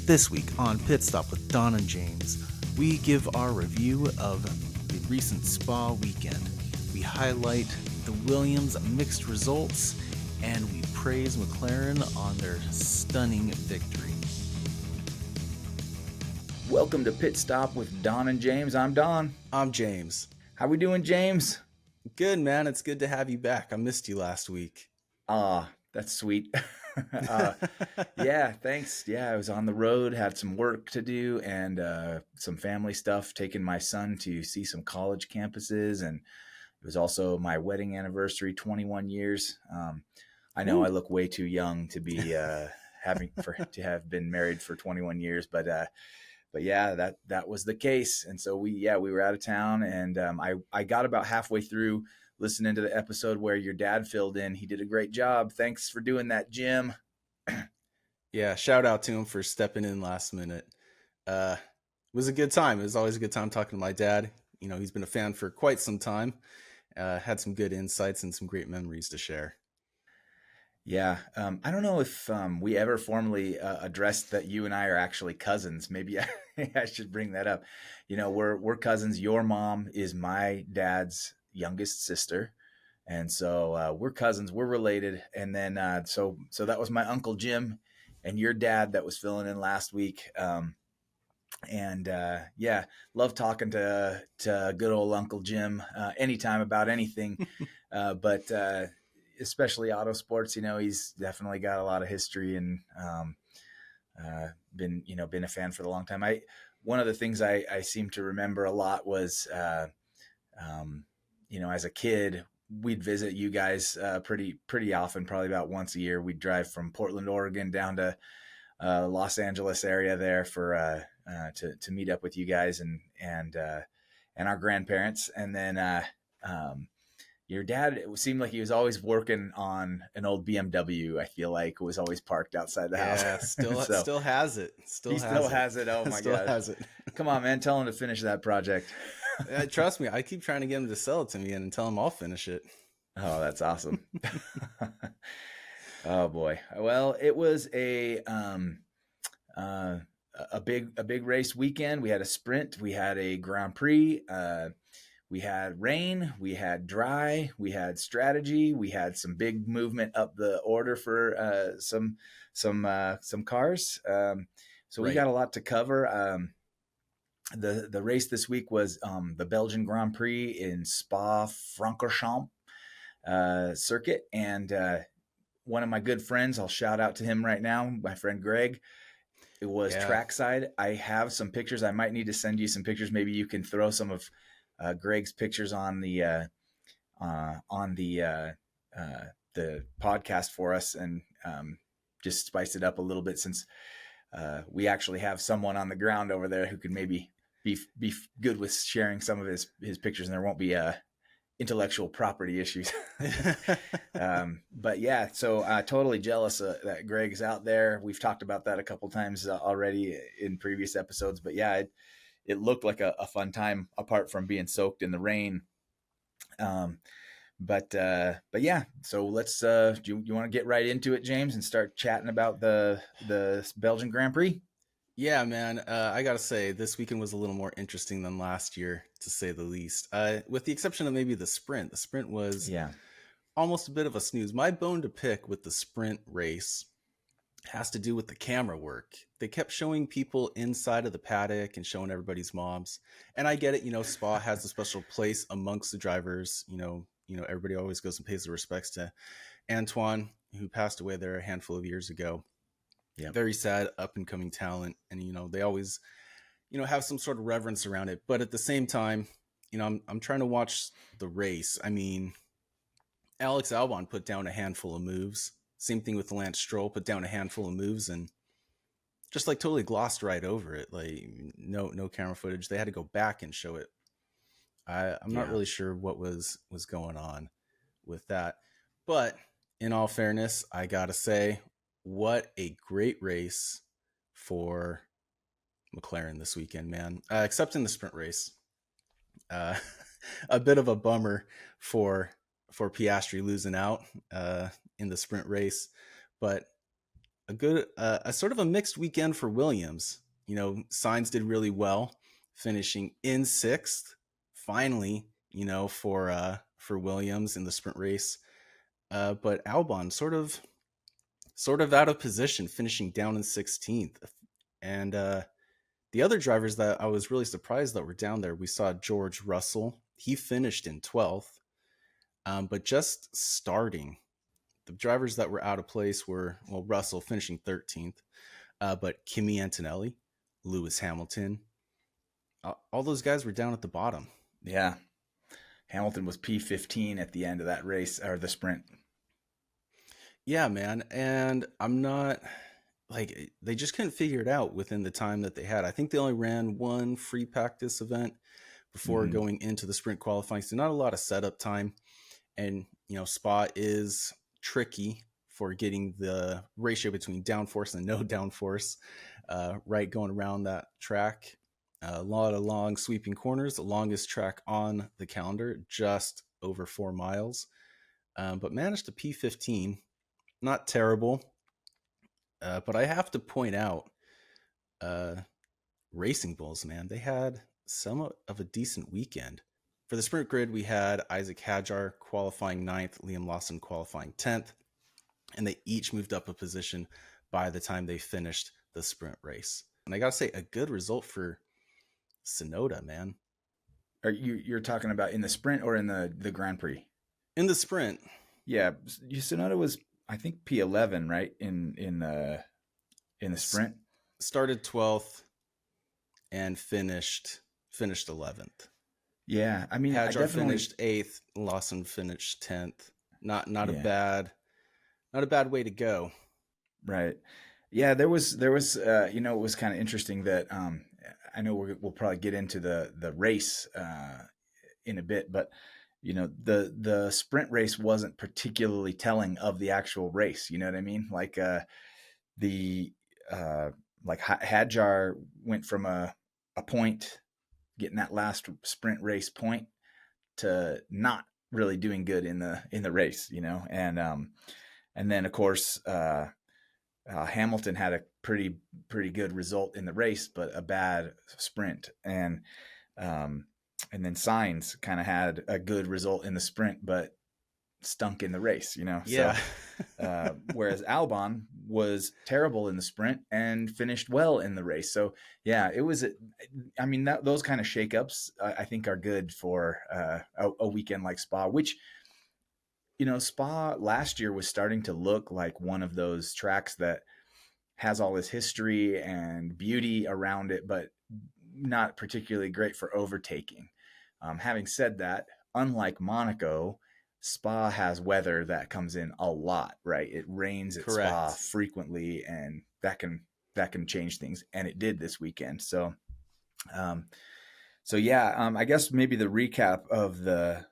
This week on Pit Stop with Don and James, we give our review of the recent Spa weekend. We highlight the Williams mixed results, and we praise McLaren on their stunning victory. Welcome to Pit Stop with Don and James. I'm Don. I'm James. How we doing, James? Good, man. It's good to have you back. I missed you last week. That's sweet. Yeah, thanks. Yeah, I was on the road, had some work to do and some family stuff, taking my son to see some college campuses. And it was also my wedding anniversary, 21 years. I know I look way too young to be to have been married for 21 years, but yeah, that was the case. And so we were out of town, and I got about halfway through listening to the episode where your dad filled in. He did a great job. Thanks for doing that, Jim. Yeah, shout out to him for stepping in last minute. It was a good time. It was always a good time talking to my dad. You know, he's been a fan for quite some time. Had some good insights and some great memories to share. Yeah, I don't know if we ever formally addressed that you and I are actually cousins. Maybe I should bring that up. You know, we're cousins. Your mom is my dad's youngest sister, and so we're cousins. We're related. And then so that was my Uncle Jim and your dad that was filling in last week. And yeah, love talking to good old Uncle Jim anytime about anything, but especially auto sports. You know, he's definitely got a lot of history and been a fan for a long time. One of the things I seem to remember a lot was you know, as a kid, we'd visit you guys pretty often, probably about once a year. We'd drive from Portland, Oregon down to Los Angeles area there for to meet up with you guys and our grandparents. And then your dad, it seemed like he was always working on an old BMW. I feel like it was always parked outside the house. Yeah, still has it. Still has it. Oh my god, has it. Come on, man, tell him to finish that project. Trust me, I keep trying to get him to sell it to me and tell him I'll finish it. Oh, that's awesome. Oh boy. Well, it was a big race weekend. We had a sprint, we had a Grand Prix, we had rain, we had dry, we had strategy, we had some big movement up the order for some cars. So we got a lot to cover. The race this week was the Belgian Grand Prix in Spa-Francorchamps circuit, and one of my good friends, I'll shout out to him right now, my friend Greg. It was trackside. I have some pictures. I might need to send you some pictures. Maybe you can throw some of Greg's pictures on the podcast for us, and just spice it up a little bit, since we actually have someone on the ground over there who could maybe be good with sharing some of his pictures, and there won't be intellectual property issues. But yeah, so totally jealous that Greg's out there. We've talked about that a couple times already in previous episodes, but yeah, it looked like a fun time apart from being soaked in the rain. But yeah, so let's do you want to get right into it, James, and start chatting about the Belgian Grand Prix? Yeah, man. I gotta say, this weekend was a little more interesting than last year, to say the least. With the exception of maybe the sprint. The sprint was almost a bit of a snooze. My bone to pick with the sprint race has to do with the camera work. They kept showing people inside of the paddock and showing everybody's moms. And I get it, you know, Spa has a special place amongst the drivers. You know, everybody always goes and pays their respects to Antoine, who passed away there a handful of years ago. Yeah, very sad up and coming talent. And, you know, they always, you know, have some sort of reverence around it. But at the same time, you know, I'm trying to watch the race. I mean, Alex Albon put down a handful of moves. Same thing with Lance Stroll, put down a handful of moves and just like totally glossed right over it. Like no camera footage. They had to go back and show it. I'm not really sure what was going on with that. But in all fairness, I gotta say, what a great race for McLaren this weekend, man. Except in the sprint race. A bit of a bummer for Piastri losing out in the sprint race. But a sort of a mixed weekend for Williams. Sainz did really well, finishing in sixth, finally. For Williams in the sprint race, but Albon sort of out of position, finishing down in 16th, and the other drivers that I was really surprised that were down there, we saw George Russell. He finished in 12th, but just starting. The drivers that were out of place were, well, Russell finishing 13th, but Kimi Antonelli, Lewis Hamilton, all those guys were down at the bottom. Yeah. Hamilton was P15 at the end of that race, or the sprint. Yeah, man. And I'm not like, they just couldn't figure it out within the time that they had. I think they only ran one free practice event before going into the sprint qualifying. So not a lot of setup time. And, Spa is tricky for getting the ratio between downforce and no downforce right, going around that track. A lot of long sweeping corners, the longest track on the calendar, just over 4 miles, but managed to P15. Not terrible, but I have to point out, Racing Bulls, man, they had somewhat of a decent weekend. For the sprint grid, we had Isaac Hadjar qualifying 9th, Liam Lawson qualifying 10th, and they each moved up a position by the time they finished the sprint race. And I got to say, a good result for Tsunoda, man. You're talking about in the sprint or in the Grand Prix? In the sprint. Yeah, Tsunoda was, I think, P11, right? In the sprint. Started 12th and finished 11th. Yeah, I mean, Hadjar finished 8th, Lawson finished 10th. Not a bad way to go. Right. Yeah, there was it was kind of interesting that I know we'll probably get into the race in a bit, but the sprint race wasn't particularly telling of the actual race. You know what I mean? Like Hadjar went from a point, getting that last sprint race point, to not really doing good in the race, and then of course Hamilton had a pretty good result in the race, but a bad sprint, and then Sainz kind of had a good result in the sprint, but stunk in the race, Yeah. So, whereas Albon was terrible in the sprint and finished well in the race. So yeah, it was. I mean, those kind of shakeups I think are good for a weekend like Spa, which Spa last year was starting to look like one of those tracks that has all this history and beauty around it, but not particularly great for overtaking. Having said that, unlike Monaco, Spa has weather that comes in a lot, right? It rains at Correct. Spa frequently, and that can change things, and it did this weekend. So, I guess maybe the recap of the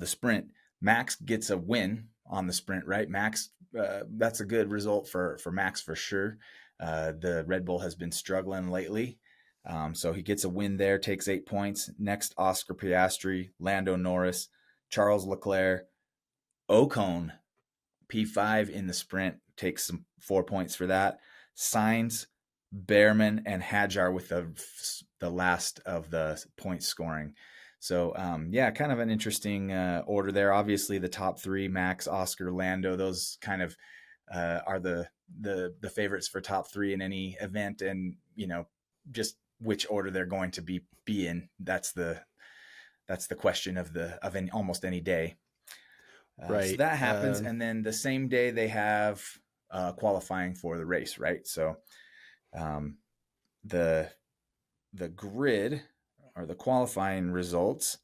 sprint. Max gets a win on the sprint, right? Max, that's a good result for Max for sure. The Red Bull has been struggling lately. So he gets a win there, takes 8 points. Next, Oscar Piastri, Lando Norris, Charles Leclerc, Ocon, P5 in the sprint, takes some 4 points for that. Sainz, Behrman, and Hadjar with the last of the point scoring. So, kind of an interesting order there. Obviously, the top three, Max, Oscar, Lando, those kind of are the favorites for top three in any event, and just which order they're going to be in. That's the question of almost any day. Right. So that happens, and then the same day they have qualifying for the race, right? So, the grid or the qualifying results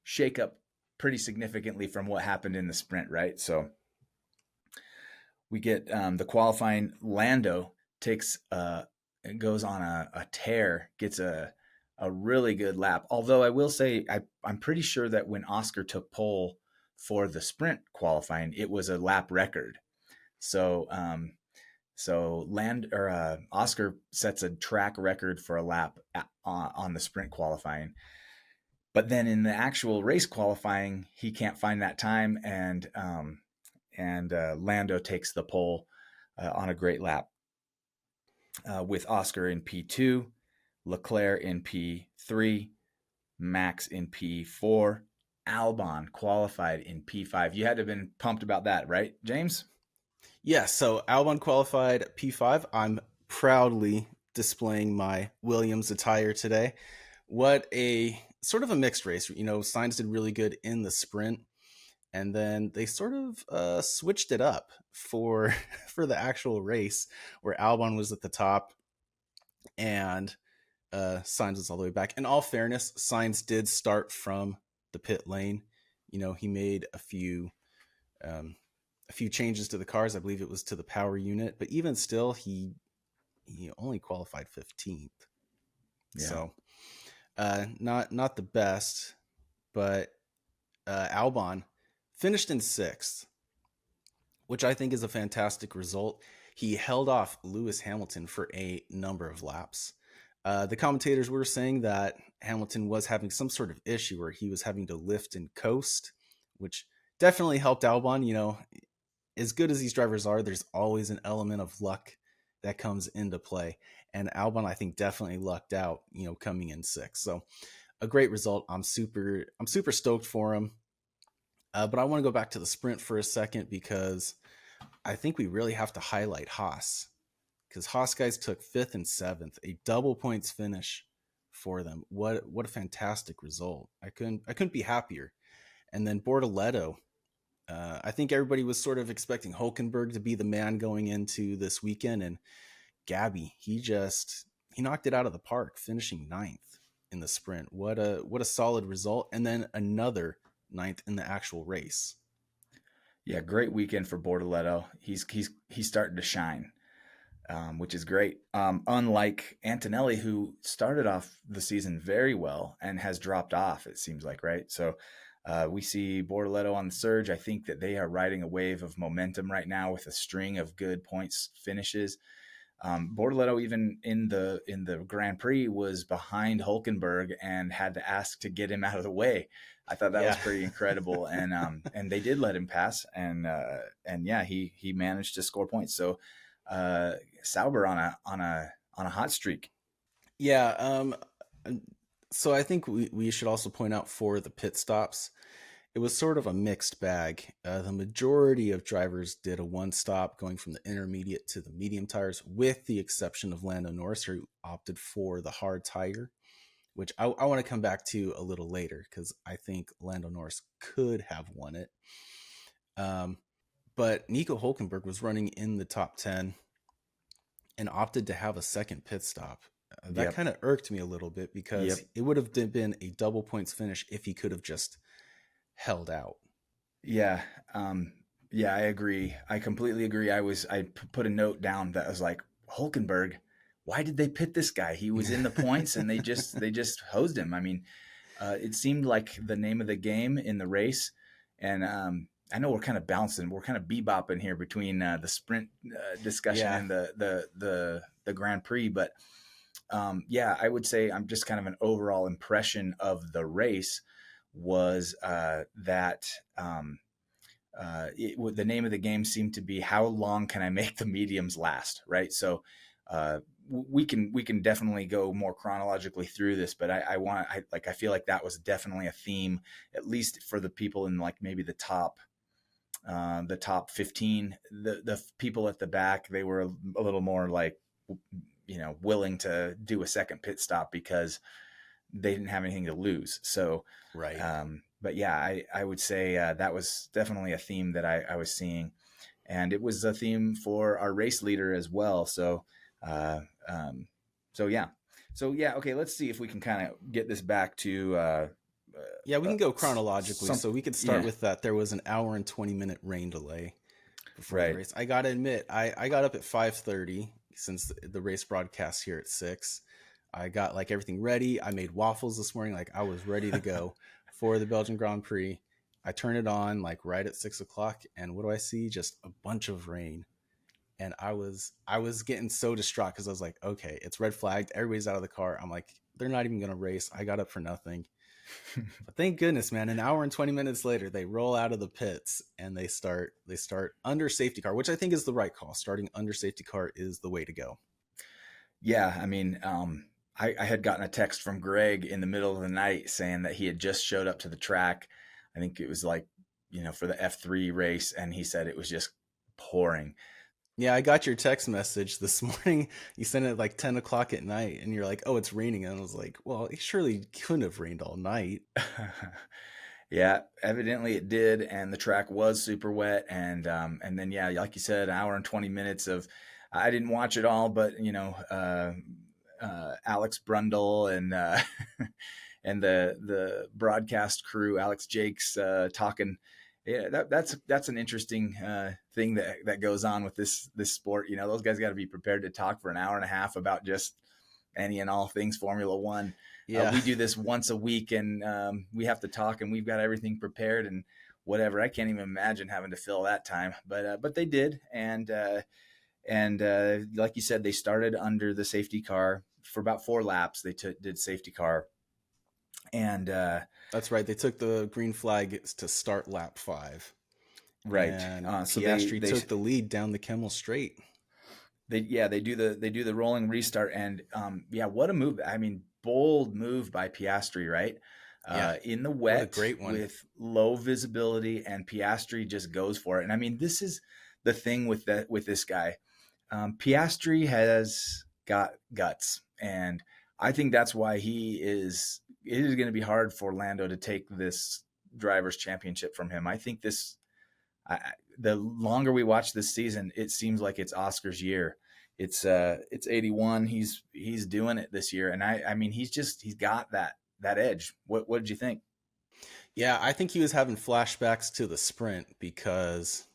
shake up pretty significantly from what happened in the sprint, right? So we get the qualifying. Lando goes on a tear, gets a really good lap. Although I will say I'm pretty sure that when Oscar took pole for the sprint qualifying, it was a lap record. So Oscar sets a track record for a lap on the sprint qualifying. But then in the actual race qualifying, he can't find that time, and and Lando takes the pole on a great lap with Oscar in P2, Leclerc in P3, Max in P4, Albon qualified in P5. You had to have been pumped about that, right, James? Yeah, so Albon qualified P5. I'm proudly displaying my Williams attire today. What a sort of a mixed race. Sainz did really good in the sprint, and then they sort of switched it up for for the actual race, where Albon was at the top and Sainz was all the way back. In all fairness, Sainz did start from the pit lane. He made um, a few changes to the cars. I believe it was to the power unit, but even still, he only qualified 15th. Yeah. So not the best, but Albon finished in 6th, which I think is a fantastic result. He held off Lewis Hamilton for a number of laps. The commentators were saying that Hamilton was having some sort of issue where he was having to lift and coast, which definitely helped Albon. As good as these drivers are, there's always an element of luck that comes into play. And Albon, I think, definitely lucked out, coming in 6th. So a great result. I'm super stoked for him. But I want to go back to the sprint for a second, because I think we really have to highlight Haas, because Haas guys took 5th and 7th, a double points finish for them. What a fantastic result. I couldn't be happier. And then Bortoleto, I think everybody was sort of expecting Hulkenberg to be the man going into this weekend, and Gabby, he knocked it out of the park, finishing 9th in the sprint. What a solid result. And then another 9th in the actual race. Yeah, great weekend for Bortoleto. He's starting to shine, which is great. Unlike Antonelli, who started off the season very well and has dropped off, it seems like, right? So we see Bortoleto on the surge. I think that they are riding a wave of momentum right now with a string of good points finishes. Bortoleto, even in the Grand Prix, was behind Hulkenberg and had to ask to get him out of the way. I thought that was pretty incredible, and they did let him pass, and yeah, he managed to score points. So Sauber on a hot streak. Yeah. So I think we should also point out for the pit stops, it was sort of a mixed bag. The majority of drivers did a one stop, going from the intermediate to the medium tires, with the exception of Lando Norris, who opted for the hard tire, which I want to come back to a little later, because I think Lando Norris could have won it. But Nico Hulkenberg was running in the top 10 and opted to have a second pit stop. That kind of irked me a little bit, because it would have been a double points finish if he could have just held out. Yeah. I agree. I completely agree. I put a note down that was like, Hulkenberg, why did they pit this guy? He was in the points and they just hosed him. I mean, it seemed like the name of the game in the race. And I know we're kind of bouncing, we're kind of bebopping here between the sprint discussion and the Grand Prix. But I would say I'm just kind of an overall impression of the race was that the name of the game seemed to be, how long can I make the mediums last, right? So we can definitely go more chronologically through this, but I feel like that was definitely a theme, at least for the people in like maybe the top 15. The people at the back, they were a little more like, willing to do a second pit stop because they didn't have anything to lose. So, right. But yeah, I would say that was definitely a theme that I was seeing, and it was a theme for our race leader as well. So, okay, let's see if we can kind of get this back to. We can go chronologically. So we could start with that. There was an hour and 20-minute rain delay before the race. I got to admit, I got up at 5:30 since the race broadcast here at 6. I got like everything ready. I made waffles this morning. Like I was ready to go for the Belgian Grand Prix. I turn it on like right at 6 o'clock. And what do I see? Just a bunch of rain. And I was getting so distraught, because I was like, okay, it's red flagged. Everybody's out of the car. I'm like, they're not even going to race. I got up for nothing. But thank goodness, man, an hour and 20 minutes later, they roll out of the pits and they start under safety car, which I think is the right call. Starting under safety car is the way to go. Yeah, I mean, I had gotten a text from Greg in the middle of the night saying that he had just showed up to the track. I think it was like, for the F3 race, and he said it was just pouring. Yeah, I got your text message this morning. You sent it at like 10 o'clock at night, and you're like, oh, it's raining. And I was like, well, it surely couldn't have rained all night. Yeah, evidently it did, and the track was super wet, and then yeah, like you said, an hour and 20 minutes of, I didn't watch it all, but Alex Brundle and and the broadcast crew, Alex Jakes, talking. Yeah, that's an interesting thing that goes on with this sport. Those guys got to be prepared to talk for an hour and a half about just any and all things Formula One. Yeah. We do this once a week, and we have to talk, and we've got everything prepared and whatever. I can't even imagine having to fill that time, but they did, and like you said, they started under the safety car for about 4 laps. They did safety car, and that's right. They took the green flag to start lap 5. right. And so Piastri took the lead down the Kemmel Straight. They do the rolling restart, and what a move! I mean, bold move by Piastri, right? In the wet, great one with low visibility, and Piastri just goes for it. And I mean, this is the thing with this guy. Piastri has got guts, and I think that's why it is going to be hard for Lando to take this drivers' championship from him. I think the longer we watch this season, it seems like it's Oscar's year. It's 81. He's doing it this year, and I mean he's got that edge. What did you think? Yeah, I think he was having flashbacks to the sprint because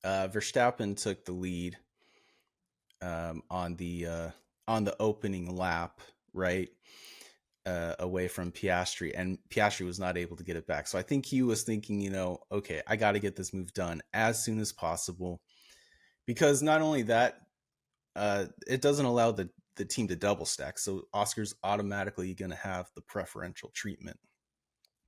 Verstappen took the lead on the opening lap, right, away from Piastri, and Piastri was not able to get it back. So I think he was thinking, okay, I got to get this move done as soon as possible, because not only that, it doesn't allow the team to double stack. So Oscar's automatically going to have the preferential treatment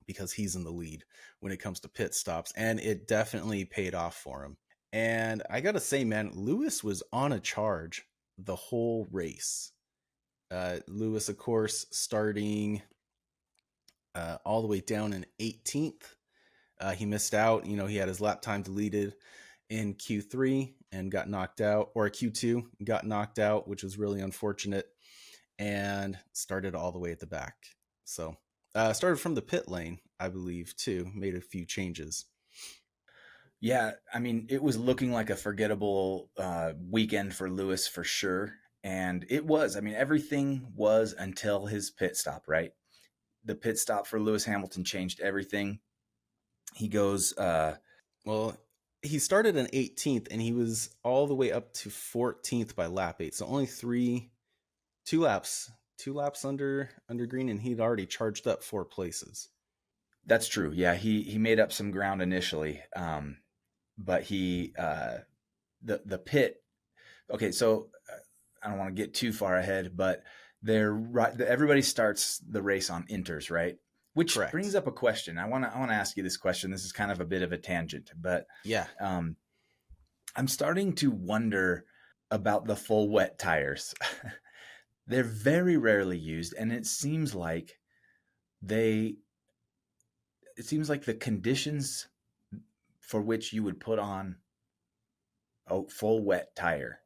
because he's in the lead when it comes to pit stops, and it definitely paid off for him. And I gotta say, man, Lewis was on a charge the whole race. Lewis, of course, starting all the way down in 18th. He missed out. He had his lap time deleted in Q3 and got knocked out, or Q2 got knocked out, which was really unfortunate, and started all the way at the back. So started from the pit lane, I believe, too. Made a few changes. Yeah, I mean, it was looking like a forgettable weekend for Lewis for sure. And it was. I mean, everything was until his pit stop, right? The pit stop for Lewis Hamilton changed everything. He goes... well, he started in 18th, and he was all the way up to 14th by lap 8. So only two laps under green, and he'd already charged up 4 places. That's true. Yeah, he made up some ground initially, but he the pit. Okay, so I don't want to get too far ahead, but everybody starts the race on inters, right? Which Correct. Brings up a question. I want to ask you this question. This is kind of a bit of a tangent, but yeah, I'm starting to wonder about the full wet tires. They're very rarely used, and it seems like the conditions for which you would put on a full wet tire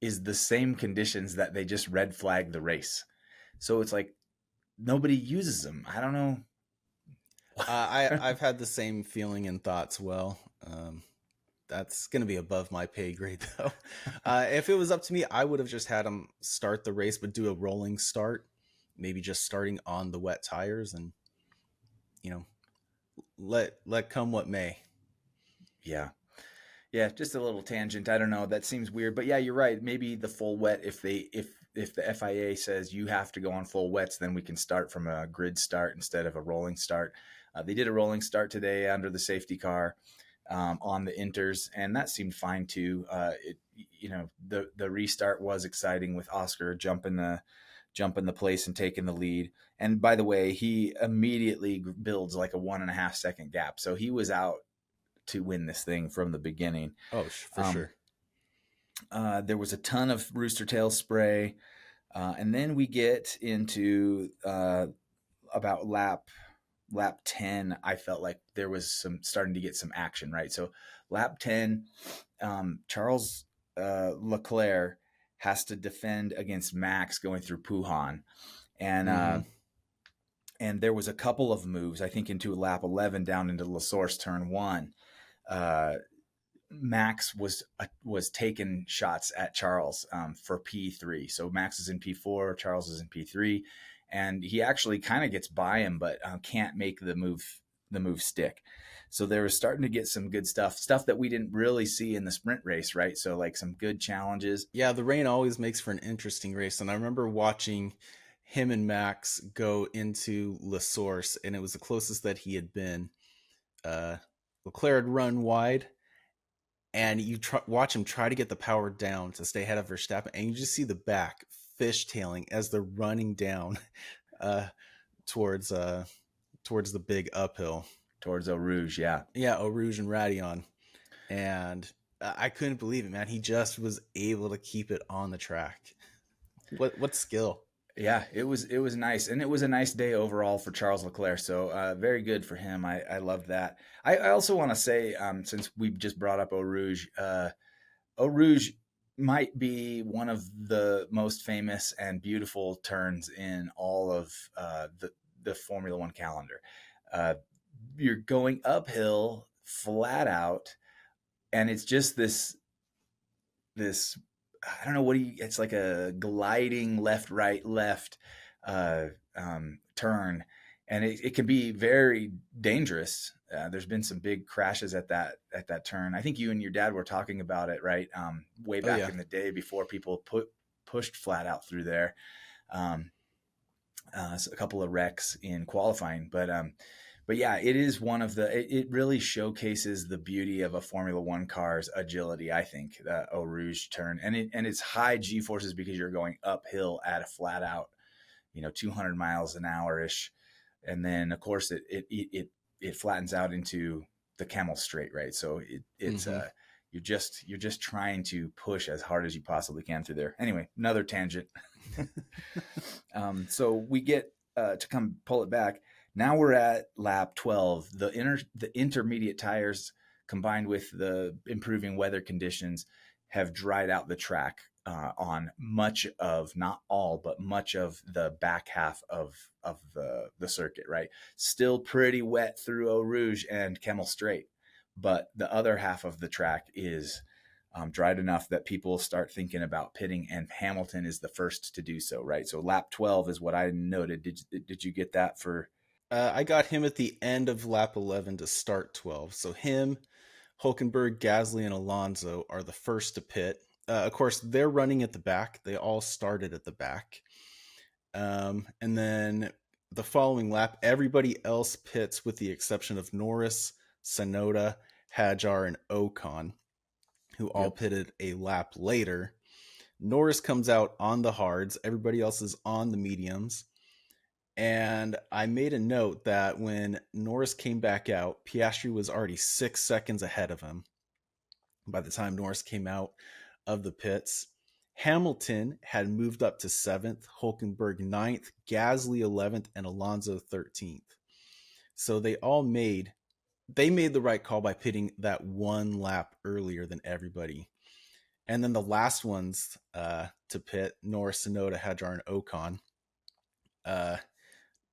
is the same conditions that they just red flag the race. So it's like nobody uses them. I don't know. I've had the same feeling and thoughts. Well, that's going to be above my pay grade, though. If it was up to me, I would have just had them start the race, but do a rolling start, maybe just starting on the wet tires, and let come what may. Yeah, just a little tangent. I don't know. That seems weird, but yeah, you're right. Maybe the full wet. If the FIA says you have to go on full wets, then we can start from a grid start instead of a rolling start. They did a rolling start today under the safety car on the inters, and that seemed fine too. The restart was exciting with Oscar jumping jumping the place and taking the lead. And by the way, he immediately builds like a 1.5 second gap. So he was out to win this thing from the beginning. Oh, for sure. There was a ton of rooster tail spray. And then we get into about lap 10. I felt like there was starting to get some action, right? So lap 10, Charles Leclerc has to defend against Max going through Puhan. And and there was a couple of moves, I think, into lap 11 down into La Source turn 1. Max was taking shots at Charles for P3. So Max is in P4, Charles is in P3, and he actually kind of gets by him, but can't make the move stick. So they were starting to get some good stuff that we didn't really see in the sprint race, right? So like some good challenges. Yeah, the rain always makes for an interesting race, and I remember watching him and Max go into La Source, and it was the closest that he had been. Leclerc had run wide, and you watch him try to get the power down to stay ahead of Verstappen, and you just see the back fishtailing as they're running down towards the big uphill. Towards Eau Rouge, yeah. Yeah, Eau Rouge and Raidillon. And I couldn't believe it, man. He just was able to keep it on the track. What skill. Yeah, it was nice. And it was a nice day overall for Charles Leclerc. So very good for him. I loved that. I also want to say, since we just brought up Eau Rouge might be one of the most famous and beautiful turns in all of the Formula One calendar. You're going uphill flat out, and it's just this I don't know it's like a gliding left, right, left turn, and it can be very dangerous. There's been some big crashes at that turn. I think you and your dad were talking about it, right? Way back in the day before people pushed flat out through there. So a couple of wrecks in qualifying, but yeah, it is one of it really showcases the beauty of a Formula One car's agility, I think, the Eau Rouge turn. And it's high G-forces because you're going uphill at a flat out, 200 miles an hour-ish. And then, of course, it flattens out into the Camel Straight, right? So it's you're just trying to push as hard as you possibly can through there. Anyway, another tangent. So we get to come pull it back. Now we're at lap 12. The intermediate tires, combined with the improving weather conditions, have dried out the track on much of, not all, but much of the back half of the circuit, right? Still pretty wet through Eau Rouge and Camel Straight, but the other half of the track is dried enough that people start thinking about pitting, and Hamilton is the first to do so, right? So lap 12 is what I noted. Did you get that for... I got him at the end of lap 11 to start 12. So him, Hulkenberg, Gasly, and Alonso are the first to pit. Of course, they're running at the back. They all started at the back. And then the following lap, everybody else pits with the exception of Norris, Tsunoda, Hadjar, and Ocon, who all pitted a lap later. Norris comes out on the hards. Everybody else is on the mediums. And I made a note that when Norris came back out, Piastri was already 6 seconds ahead of him by the time Norris came out of the pits. Hamilton had moved up to 7th, Hulkenberg 9th, Gasly 11th, and Alonso 13th. So they made the right call by pitting that one lap earlier than everybody. And then the last ones to pit, Norris, Tsunoda, Hadjar, and Ocon.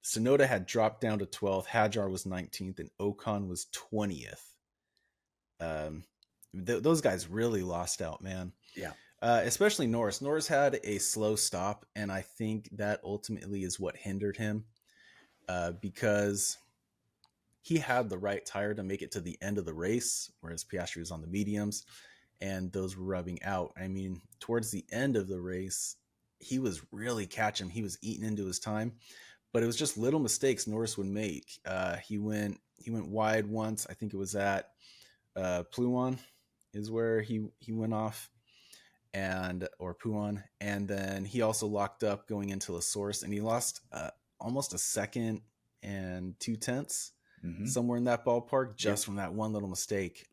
Tsunoda had dropped down to 12th, Hadjar was 19th, and Ocon was 20th. Those guys really lost out, man. Yeah. Especially Norris. Norris had a slow stop, and I think that ultimately is what hindered him because he had the right tire to make it to the end of the race, whereas Piastri was on the mediums, and those were rubbing out. I mean, towards the end of the race, he was really catching. He was eating into his time. But it was just little mistakes Norris would make. He went wide once. I think it was at Pluon is where he went off. or Puan, and then he also locked up going into La Source, and he lost almost a second and 2/10, somewhere in that ballpark, just from that one little mistake.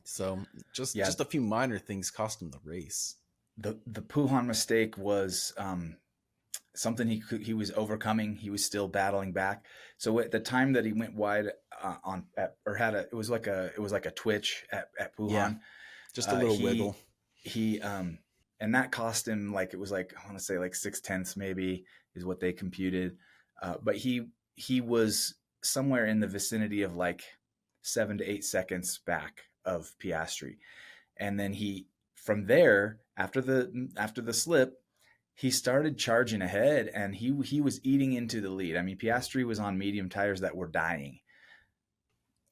So just a few minor things cost him the race. The Puhan mistake was something he was overcoming. He was still battling back. So at the time that he went wide it was like a twitch at Puhan, just a little wiggle. He and that cost him, like, it was like, I want to say like 6/10 maybe is what they computed. But he was somewhere in the vicinity of like 7 to 8 seconds back of Piastri. And then from there, after the slip, he started charging ahead, and he was eating into the lead. I mean, Piastri was on medium tires that were dying.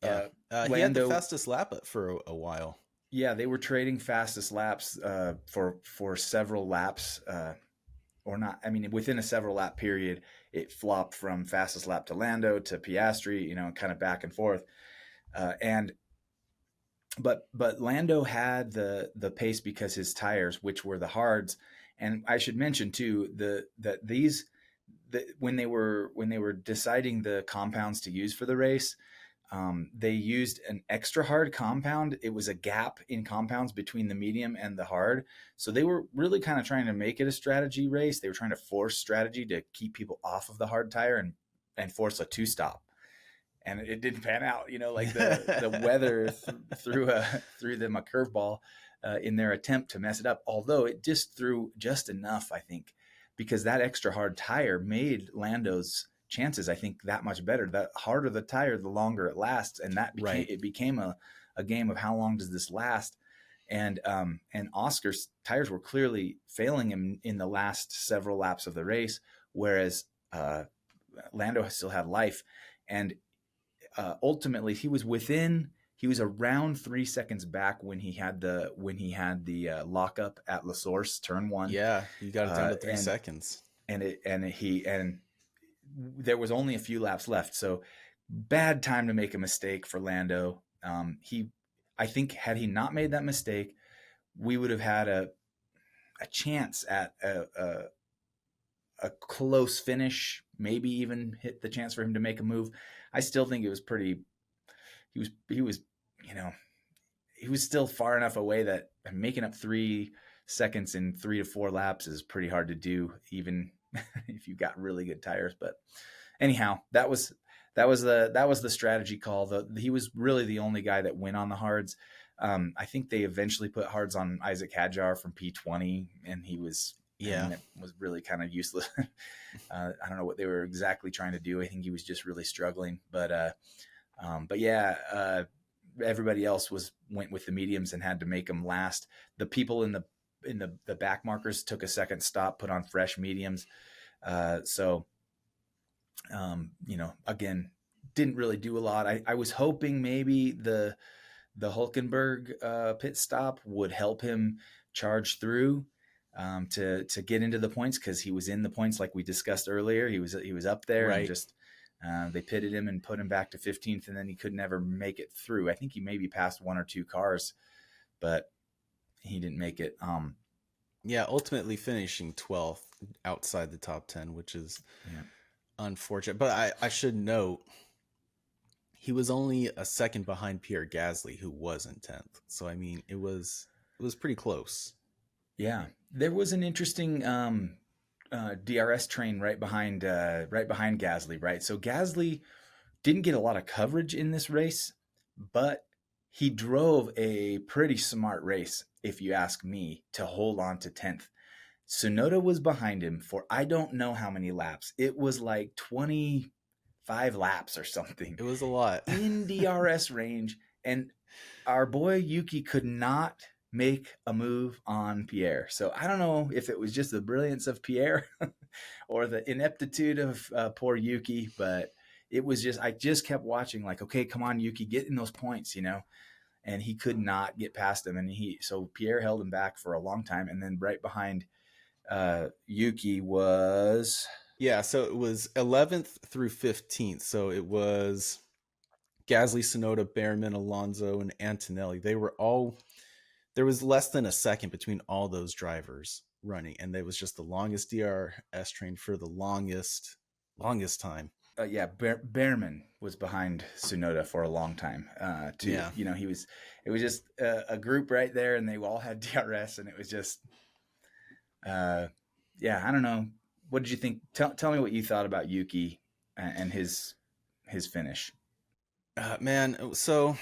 Yeah, he had the fastest lap for a while. Yeah, they were trading fastest laps for several laps, or not. I mean, within a several lap period, it flopped from fastest lap to Lando to Piastri, kind of back and forth. But Lando had the pace because his tires, which were the hards, and I should mention too when they were deciding the compounds to use for the race, they used an extra hard compound. It was a gap in compounds between the medium and the hard. So they were really kind of trying to make it a strategy race. They were trying to force strategy to keep people off of the hard tire and force a 2-stop. And it didn't pan out, like the weather threw them a curveball in their attempt to mess it up. Although it just threw just enough, I think, because that extra hard tire made Lando's chances, I think, that much better. The harder the tire, the longer it lasts, and it became a game of how long does this last. And Oscar's tires were clearly failing him in the last several laps of the race, whereas Lando still had life. And ultimately, he was around 3 seconds back when he had the lockup at La Source turn 1. Yeah, you got it down to 3 seconds. And there was only a few laps left, so bad time to make a mistake for Lando. I think had he not made that mistake, we would have had a chance at a close finish, maybe even hit the chance for him to make a move. I still think it was pretty. He was still far enough away that making up 3 seconds in 3 to 4 laps is pretty hard to do, even if you got really good tires. But anyhow, that was the strategy call. He was really the only guy that went on the hards. I think they eventually put hards on Isaac Hadjar from P20, and he was. Yeah, it was really kind of useless. I don't know what they were exactly trying to do. I think he was just really struggling. But yeah, everybody else went with the mediums and had to make them last. The people in the back markers took a second stop, put on fresh mediums. Again, didn't really do a lot. I was hoping maybe the Hulkenberg pit stop would help him charge through. To get into the points, because he was in the points like we discussed earlier. He was up there, right. And just they pitted him and put him back to 15th, and then he could never make it through. I think he maybe passed 1 or 2 cars, but he didn't make it. Yeah, ultimately finishing 12th outside the top 10, which is unfortunate. But I should note, he was only a second behind Pierre Gasly, who was in 10th. So I mean, it was pretty close. Yeah, there was an interesting DRS train right behind Gasly, right? So Gasly didn't get a lot of coverage in this race, but he drove a pretty smart race, if you ask me, to hold on to 10th. Tsunoda was behind him for I don't know how many laps. It was like 25 laps or something. It was a lot. In DRS range, and our boy Yuki could not make a move on Pierre. So I don't know if it was just the brilliance of Pierre or the ineptitude of poor Yuki, but it was I just kept watching like, okay, come on, Yuki, get in those points, and he could not get past him. And so Pierre held him back for a long time. And then right behind Yuki was. Yeah. So it was 11th through 15th. So it was Gasly, Tsunoda, Behrman, Alonso, and Antonelli. They were all there was less than a second between all those drivers running, and it was just the longest DRS train for the longest time. Yeah, Behrman was behind Tsunoda for a long time. Yeah. It was just a group right there, and they all had DRS, and it was just, yeah, I don't know. What did you think? Tell me what you thought about Yuki and his finish. Man, so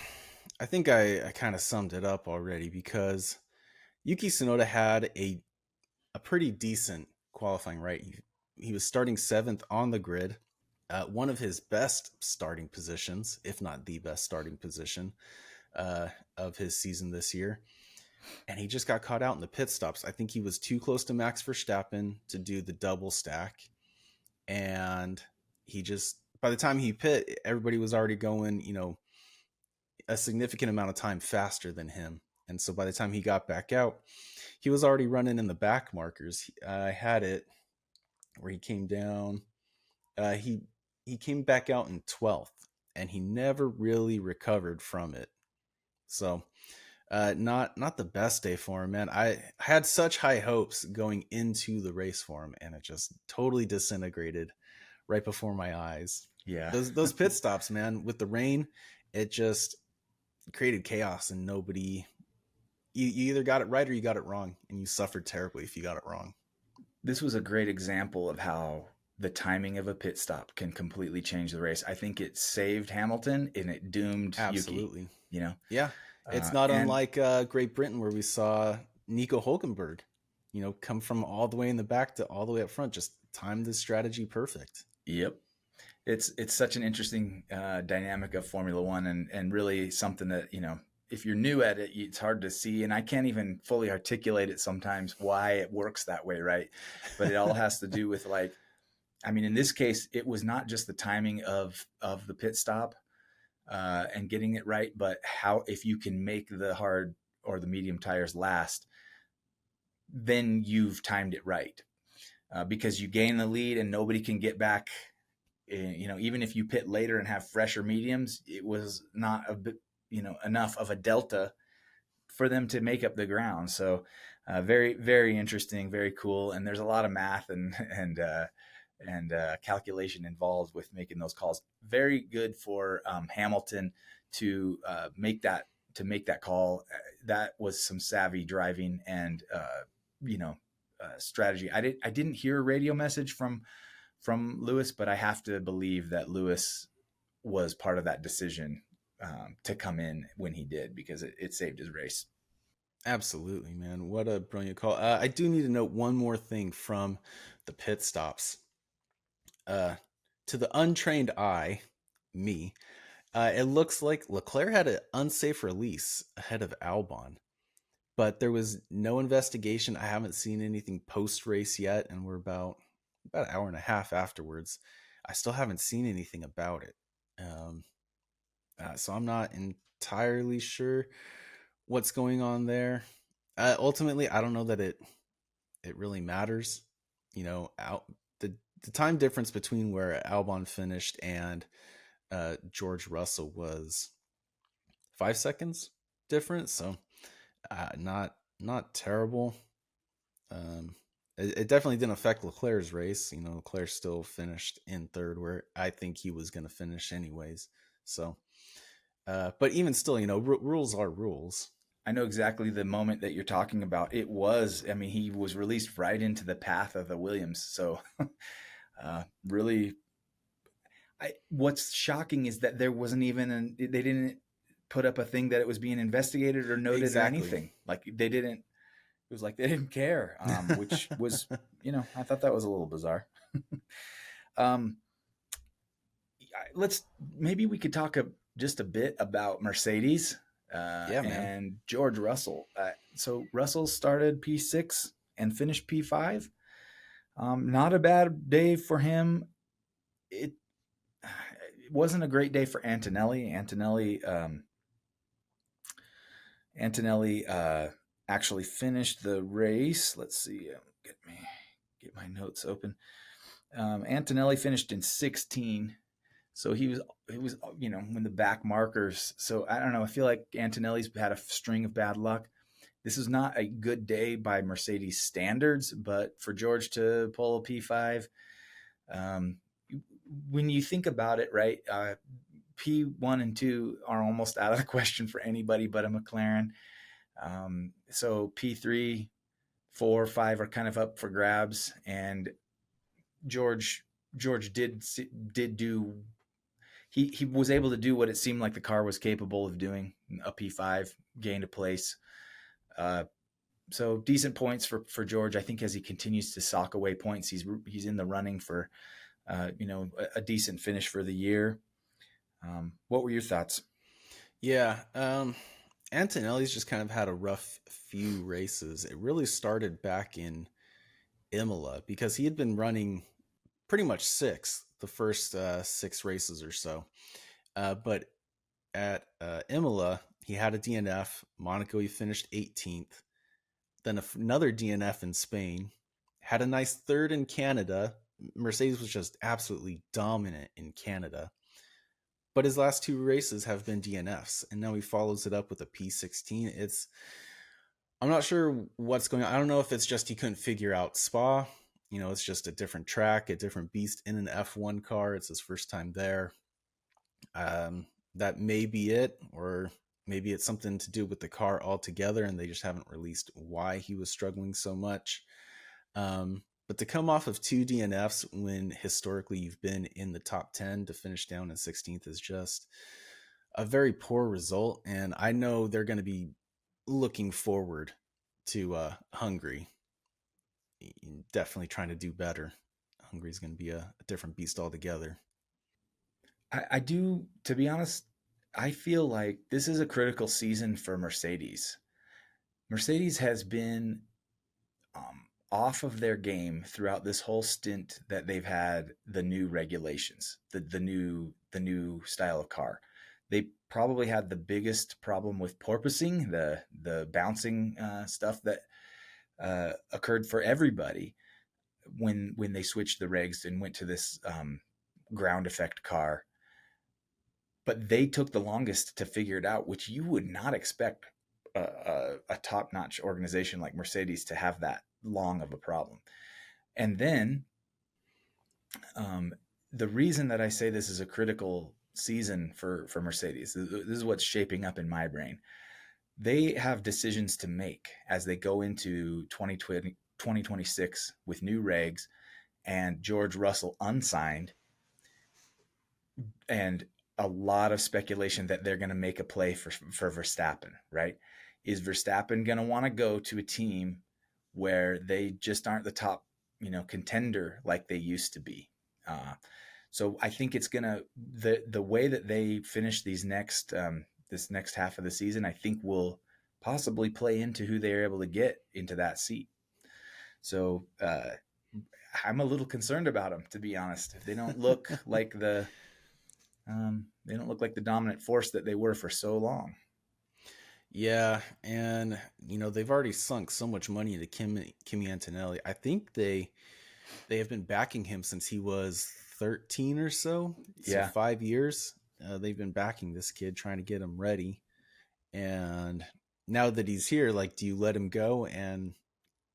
I think I kind of summed it up already, because Yuki Tsunoda had a pretty decent qualifying, right? He was starting 7th on the grid, one of his best starting positions, if not the best starting position of his season this year. And he just got caught out in the pit stops. I think he was too close to Max Verstappen to do the double stack. And he just, by the time he pit, everybody was already going, a significant amount of time faster than him. And so by the time he got back out, he was already running in the back markers. I had it where he came down. He came back out in 12th, and he never really recovered from it. So not the best day for him, man. I had such high hopes going into the race for him, and it just totally disintegrated right before my eyes. Yeah, those pit stops, man, with the rain, it just created chaos, and nobody. You either got it right or you got it wrong, and you suffered terribly if you got it wrong. This was a great example of how the timing of a pit stop can completely change the race. I think it saved Hamilton and it doomed Absolutely. Yuki. Yeah. It's not unlike Great Britain, where we saw Nico Hulkenberg, come from all the way in the back to all the way up front, just time the strategy perfect. Yep. It's such an interesting dynamic of Formula One, and really something that, if you're new at it, it's hard to see. And I can't even fully articulate it sometimes why it works that way, right? But it all has to do with, like, in this case, it was not just the timing of the pit stop and getting it right, but how, if you can make the hard or the medium tires last, then you've timed it right, because you gain the lead and nobody can get back. Even if you pit later and have fresher mediums, it was not a bit, enough of a delta for them to make up the ground. So very, very interesting, very cool. And there's a lot of math and calculation involved with making those calls. Very good for Hamilton to make that call. That was some savvy driving and strategy. I didn't hear a radio message from Lewis, but I have to believe that Lewis was part of that decision to come in when he did, because it saved his race. Absolutely, man. What a brilliant call. I do need to note one more thing from the pit stops. To the untrained eye, me, it looks like Leclerc had an unsafe release ahead of Albon, but there was no investigation. I haven't seen anything post-race yet, and we're about an hour and a half afterwards. I still haven't seen anything about it. So I'm not entirely sure what's going on there. Ultimately, I don't know that it really matters. The time difference between where Albon finished and George Russell was 5 seconds difference, so not terrible. It definitely didn't affect Leclerc's race. Leclerc still finished in third, where I think he was going to finish anyways. So, but even still, rules are rules. I know exactly the moment that you're talking about. It was, he was released right into the path of the Williams. So, really, what's shocking is that there wasn't even they didn't put up a thing that it was being investigated or noted exactly. Or anything. Like, they didn't. It was like they didn't care, which was, I thought that was a little bizarre. Maybe we could talk just a bit about Mercedes and George Russell. So Russell started P6 and finished P5. Not a bad day for him. It wasn't a great day for Antonelli. Antonelli actually finished the race. Let's see. Get my notes open. Antonelli finished in 16. So he was, when the back markers. So I don't know. I feel like Antonelli's had a string of bad luck. this is not a good day by Mercedes standards, but for George to pull a P5, um, when you think about it, right? P1 and 2 are almost out of the question for anybody but a McLaren. So P3, 4, 5 are kind of up for grabs, and George did do. He was able to do what it seemed like the car was capable of doing. A P5, gained a place. So decent points for George. I think as he continues to sock away points, he's in the running for a decent finish for the year. What were your thoughts? Yeah, Antonelli's just kind of had a rough few races. It really started back in Imola because he had been running pretty much the first 6 races or so. But at Imola, he had a DNF. Monaco, he finished 18th. Then another DNF in Spain. Had a nice third in Canada. Mercedes was just absolutely dominant in Canada. But his last 2 races have been DNFs, and now he follows it up with a P16. I'm not sure what's going on. I don't know if it's just he couldn't figure out Spa. It's just a different track, a different beast in an F1 car. It's his first time there. That may be it, or maybe it's something to do with the car altogether, and they just haven't released why he was struggling so much. But to come off of 2 DNFs when historically you've been in the top 10 to finish down in 16th is just a very poor result. And I know they're going to be looking forward to Hungary. Definitely trying to do better. Hungary's going to be a different beast altogether. I do, to be honest, I feel like this is a critical season for Mercedes. Mercedes has been off of their game throughout this whole stint that they've had the new regulations, the new style of car. They probably had the biggest problem with porpoising, the bouncing stuff that occurred for everybody when they switched the regs and went to this ground effect car. But they took the longest to figure it out, which you would not expect a top-notch organization like Mercedes to have that long of a problem. And then the reason that I say this is a critical season for Mercedes, this is what's shaping up in my brain. They have decisions to make as they go into 2026 with new regs and George Russell unsigned, and a lot of speculation that they're going to make a play for Verstappen, right? Is Verstappen going to want to go to a team where they just aren't the top, contender like they used to be? So I think it's going to, the way that they finish these this next half of the season, I think will possibly play into who they're able to get into that seat. So I'm a little concerned about them, to be honest. They don't look like the dominant force that they were for so long. Yeah, and they've already sunk so much money into Kimi Antonelli. I think they have been backing him since he was 13 or so. Yeah, 5 years. They've been backing this kid, trying to get him ready. And now that he's here, do you let him go and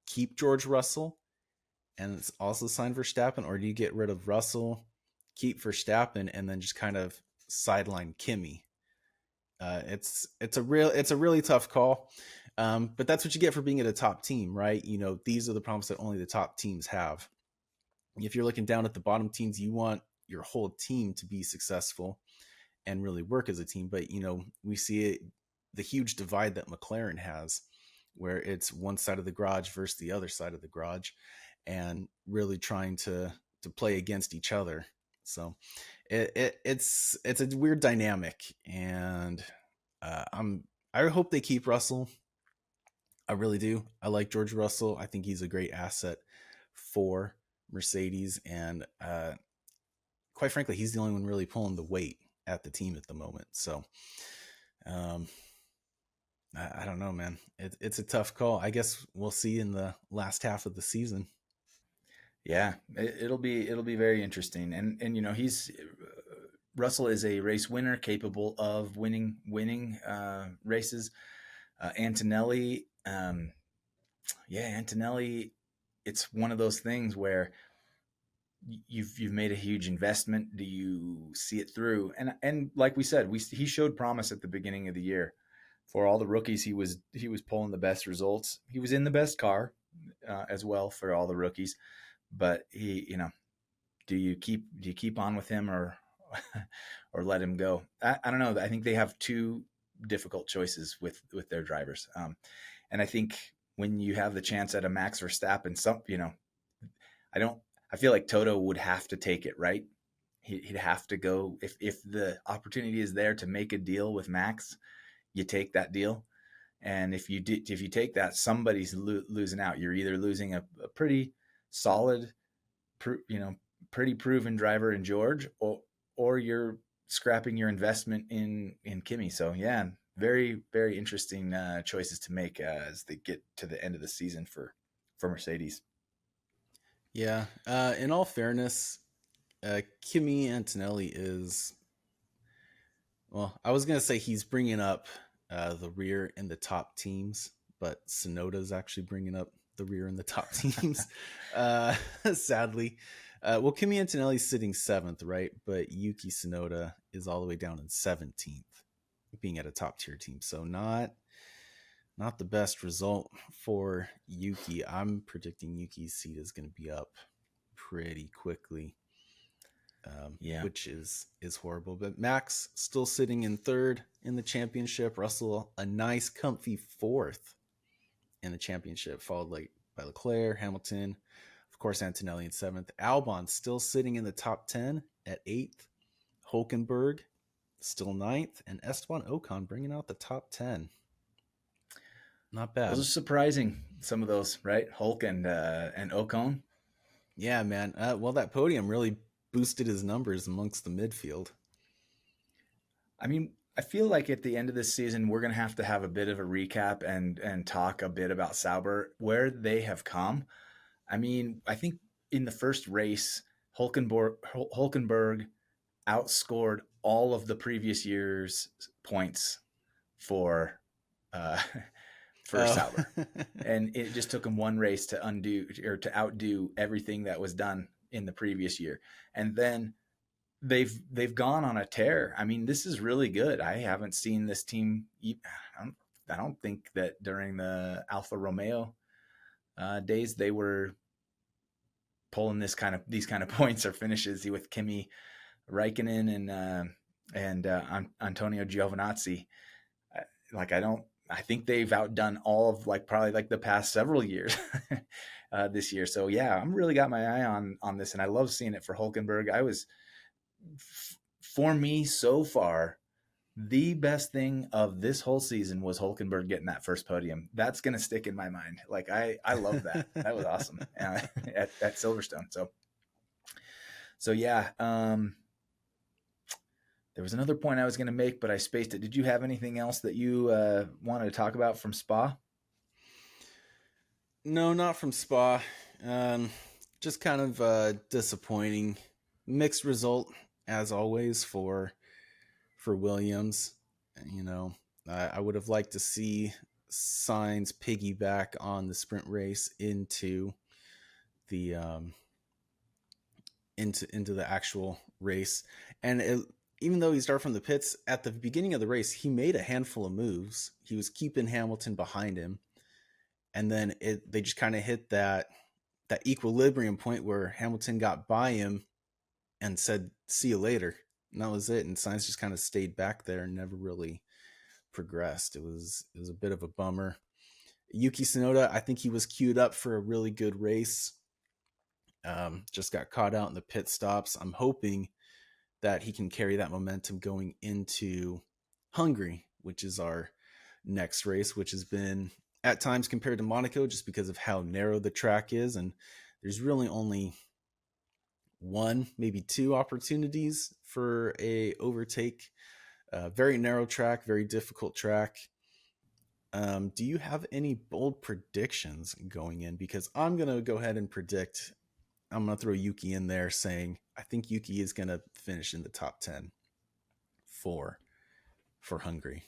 keep George Russell and it's also sign Verstappen, or do you get rid of Russell, keep Verstappen, and then just kind of sideline Kimi? It's a really tough call, but that's what you get for being at a top team, right? These are the problems that only the top teams have. If you're looking down at the bottom teams, you want your whole team to be successful and really work as a team. But we see the huge divide that McLaren has, where it's one side of the garage versus the other side of the garage, and really trying to play against each other. So it's a weird dynamic, and I hope they keep Russell. I really do. I like George Russell. I think he's a great asset for Mercedes, and quite frankly, he's the only one really pulling the weight at the team at the moment. So I don't know, man. It's a tough call. I guess we'll see in the last half of the season. Yeah, it'll be very interesting. And Russell is a race winner, capable of winning races. Antonelli, um, yeah, Antonelli, it's one of those things where you've made a huge investment. Do you see it through? And like we said, he showed promise at the beginning of the year. For all the rookies, he was pulling the best results. He was in the best car as well for all the rookies. But do you keep on with him or or let him go? I don't know. I think they have two difficult choices with their drivers. And I think when you have the chance at a Max Verstappen, I don't. I feel like Toto would have to take it, right? He'd have to go if the opportunity is there to make a deal with Max, you take that deal. And if you take that, somebody's losing out. You're either losing a pretty solid, pretty proven driver in George, or you're scrapping your investment in Kimi. So yeah, very very interesting choices to make as they get to the end of the season for Mercedes. Yeah. In all fairness, Kimi Antonelli is, well, I was going to say he's bringing up the rear in the top teams, but Tsunoda is actually bringing up the rear in the top teams, sadly. Well, Kimi Antonelli's sitting 7th, right? But Yuki Tsunoda is all the way down in 17th, being at a top tier team. So not the best result for Yuki. I'm predicting Yuki's seat is going to be up pretty quickly, which is horrible. But Max still sitting in 3rd in the championship. Russell, a nice comfy 4th in the championship, followed by Leclerc, Hamilton, of course, Antonelli in 7th. Albon still sitting in the top 10 at 8th. Hulkenberg still 9th, and Esteban Ocon bringing out the top 10. Not bad. Those are surprising, some of those, right? Hulk and Ocon. Yeah, man. Well, that podium really boosted his numbers amongst the midfield. I mean, I feel like at the end of this season, we're going to have a bit of a recap and talk a bit about Sauber, where they have come. I mean, I think in the first race, Hulkenberg outscored all of the previous year's points for Sauber, and it just took him one race to outdo everything that was done in the previous year, and then they've gone on a tear. I mean, this is really good. I haven't seen this team. I don't think that during the Alfa Romeo days they were pulling these kind of points or finishes with Kimi Räikkönen and Antonio Giovinazzi. I think they've outdone all of probably the past several years this year. So yeah, I'm really got my eye on this, and I love seeing it for Hulkenberg. For me so far, the best thing of this whole season was Hulkenberg getting that first podium. That's going to stick in my mind. I love that. That was awesome at Silverstone. So yeah. There was another point I was going to make, but I spaced it. Did you have anything else that you wanted to talk about from Spa? No, not from Spa. Just kind of disappointing. Mixed result, as always, for Williams. I would have liked to see Sainz piggyback on the sprint race into the into the actual race, and even though he started from the pits at the beginning of the race, he made a handful of moves. He was keeping Hamilton behind him, and then they just kind of hit that equilibrium point where Hamilton got by him and said, "See you later." And that was it. And Sainz just kind of stayed back there and never really progressed. It was a bit of a bummer. Yuki Tsunoda, I think he was queued up for a really good race. Just got caught out in the pit stops. I'm hoping that he can carry that momentum going into Hungary, which is our next race, which has been at times compared to Monaco just because of how narrow the track is. And there's really only one, maybe two opportunities for a overtake. Very narrow track, very difficult track. Do you have any bold predictions going in? Because I'm going to go ahead and predict, I'm going to throw Yuki in there saying, I think Yuki is going to finish in the top 10 for Hungary.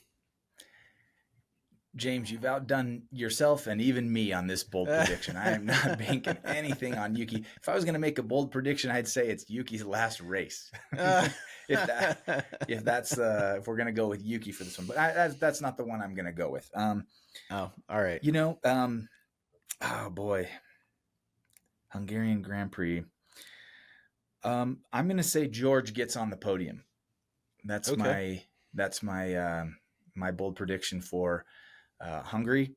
James, you've outdone yourself and even me on this bold prediction. I am not banking anything on Yuki. If I was going to make a bold prediction, I'd say it's Yuki's last race. If we're going to go with Yuki for this one, but that's not the one I'm going to go with. Oh, all right. Oh boy, Hungarian Grand Prix. I'm going to say George gets on the podium. That's okay. my bold prediction for Hungary.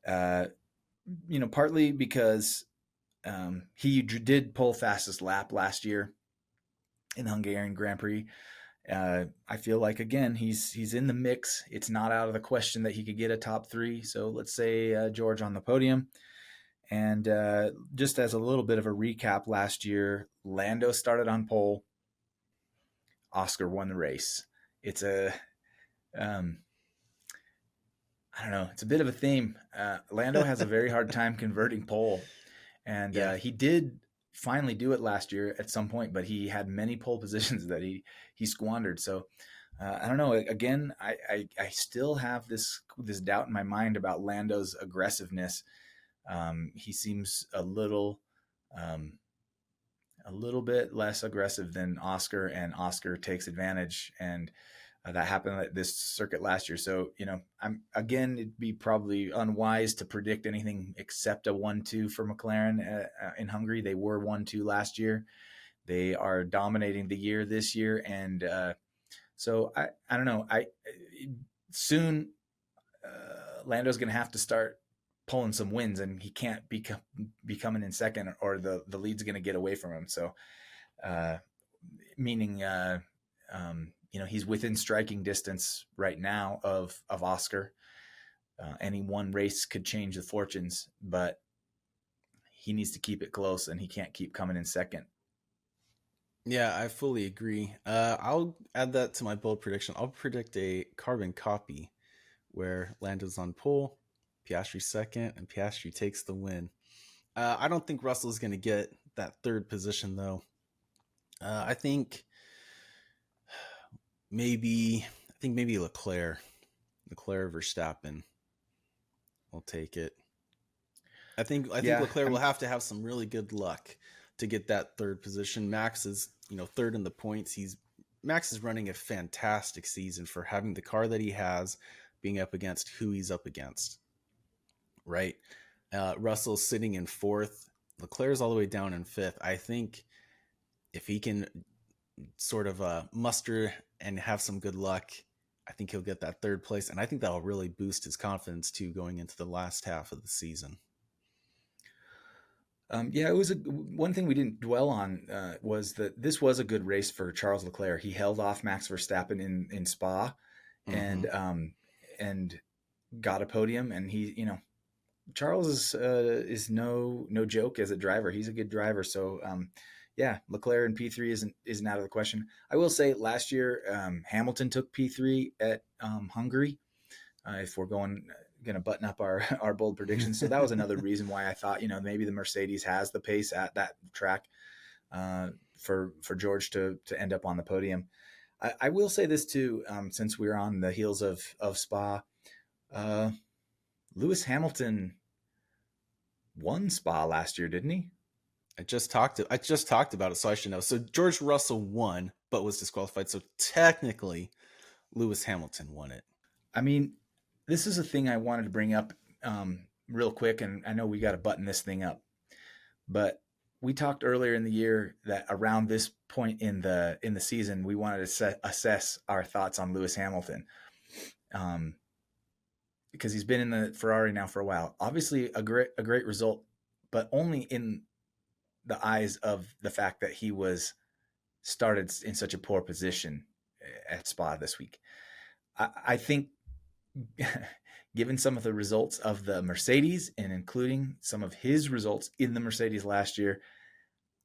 Partly because he did pull fastest lap last year in the Hungarian Grand Prix. I feel like, again, he's in the mix. It's not out of the question that he could get a top 3. So let's say George on the podium. And just as a little bit of a recap, last year, Lando started on pole. Oscar won the race. It's I don't know. It's a bit of a theme. Lando has a very hard time converting pole. And he did finally do it last year at some point, but he had many pole positions that he squandered. So I don't know. Again, I still have this doubt in my mind about Lando's aggressiveness. He seems a little bit less aggressive than Oscar, and Oscar takes advantage. And that happened at this circuit last year. So, it'd be probably unwise to predict anything except a 1-2 for McLaren in Hungary. They were 1-2 last year. They are dominating the year this year. And so I don't know. Soon Lando's going to have to start pulling some wins, and he can't be coming in second, or the lead's going to get away from him. So, meaning, he's within striking distance right now of Oscar. Any one race could change the fortunes, but he needs to keep it close, and he can't keep coming in second. Yeah, I fully agree. I'll add that to my bold prediction. I'll predict a carbon copy where Lando's on pole, Piastri second, and Piastri takes the win. I don't think Russell's going to get that third position, though. I think maybe Leclerc Verstappen will take it. I think Leclerc will have to have some really good luck to get that third position. Max is, third in the points. Max is running a fantastic season for having the car that he has, being up against who he's up against. Right. Russell's sitting in fourth. Leclerc's all the way down in fifth. I think if he can sort of muster and have some good luck, I think he'll get that third place. And I think that'll really boost his confidence too, going into the last half of the season. It was one thing we didn't dwell on was that this was a good race for Charles Leclerc. He held off Max Verstappen in Spa, mm-hmm. and got a podium. And he, Charles is no joke as a driver. He's a good driver. So Leclerc in P3 isn't out of the question. I will say last year Hamilton took P3 at Hungary. If we're going to button up our bold predictions. So that was another reason why I thought, maybe the Mercedes has the pace at that track for George to end up on the podium. I will say this too, since we're on the heels of Spa, Lewis Hamilton won Spa last year, didn't he? I just talked about it, so I should know. So George Russell won, but was disqualified. So technically, Lewis Hamilton won it. I mean, this is a thing I wanted to bring up real quick, and I know we got to button this thing up. But we talked earlier in the year that around this point in the season, we wanted to assess our thoughts on Lewis Hamilton, because he's been in the Ferrari now for a while. Obviously, a great result, but only in the eyes of the fact that he was started in such a poor position at Spa this week. I think, given some of the results of the Mercedes and including some of his results in the Mercedes last year,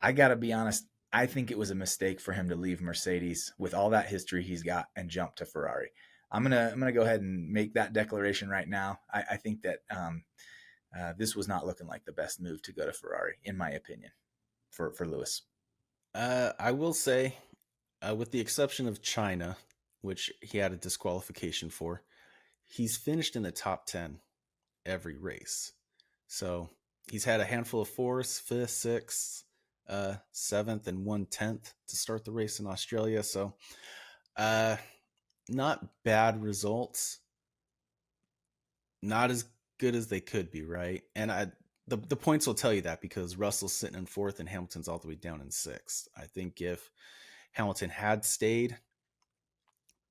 I got to be honest, I think it was a mistake for him to leave Mercedes with all that history he's got and jump to Ferrari. I'm gonna go ahead and make that declaration right now. I think that this was not looking like the best move to go to Ferrari, in my opinion, for Lewis. I will say, with the exception of China, which he had a disqualification for, he's finished in the top 10 every race. So he's had a handful of 4th, 5th, 6th, 7th, and 1/10 to start the race in Australia. So not bad results. Not as good as they could be, right? And the points will tell you that, because Russell's sitting in 4th and Hamilton's all the way down in 6th. I think if Hamilton had stayed,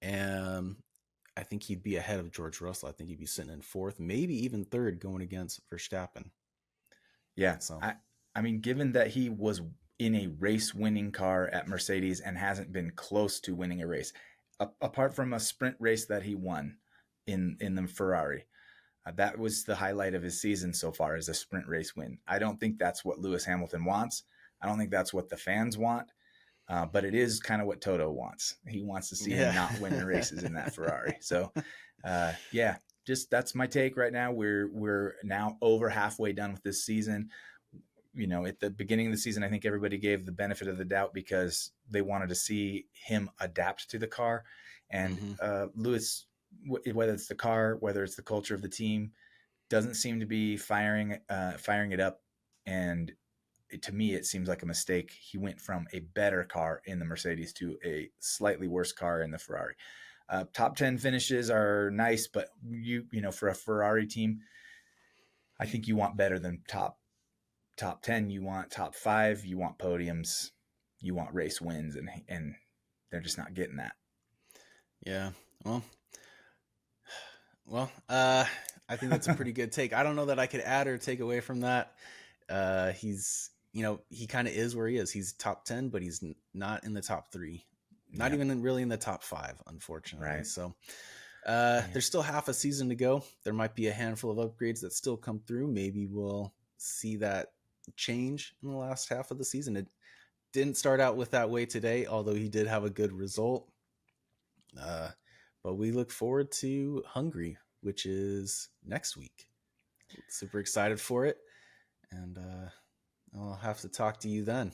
I think he'd be ahead of George Russell. I think he'd be sitting in 4th, maybe even 3rd, going against Verstappen. Yeah. So I mean, given that he was in a race-winning car at Mercedes and hasn't been close to winning a race, apart from a sprint race that he won in the Ferrari, that was the highlight of his season so far, as a sprint race win. I don't think that's what Lewis Hamilton wants. I don't think that's what the fans want. But it is kind of what Toto wants. He wants to see him not winning races in that Ferrari. So, just that's my take right now. We're now over halfway done with this season. At the beginning of the season, I think everybody gave the benefit of the doubt because they wanted to see him adapt to the car. And Lewis, whether it's the car, whether it's the culture of the team, doesn't seem to be firing it up. And to me, it seems like a mistake. He went from a better car in the Mercedes to a slightly worse car in the Ferrari. Top 10 finishes are nice, but for a Ferrari team, I think you want better than top 10. You want top 5. You want podiums. You want race wins, and they're just not getting that. Yeah. Well, I think that's a pretty good take. I don't know that I could add or take away from that. He's, he kind of is where he is. He's top 10, but he's not in the top 3. Not even really in the top 5, unfortunately. Right. So there's still half a season to go. There might be a handful of upgrades that still come through. Maybe we'll see that change in the last half of the season. It didn't start out with that way today, although he did have a good result. But we look forward to Hungary, which is next week. Super excited for it. And I'll have to talk to you then.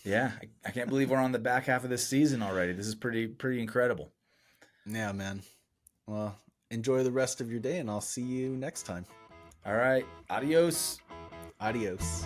Yeah, I can't believe we're on the back half of this season already. This is pretty incredible. Yeah, man. Well, enjoy the rest of your day, and I'll see you next time. All right. Adios. Adios.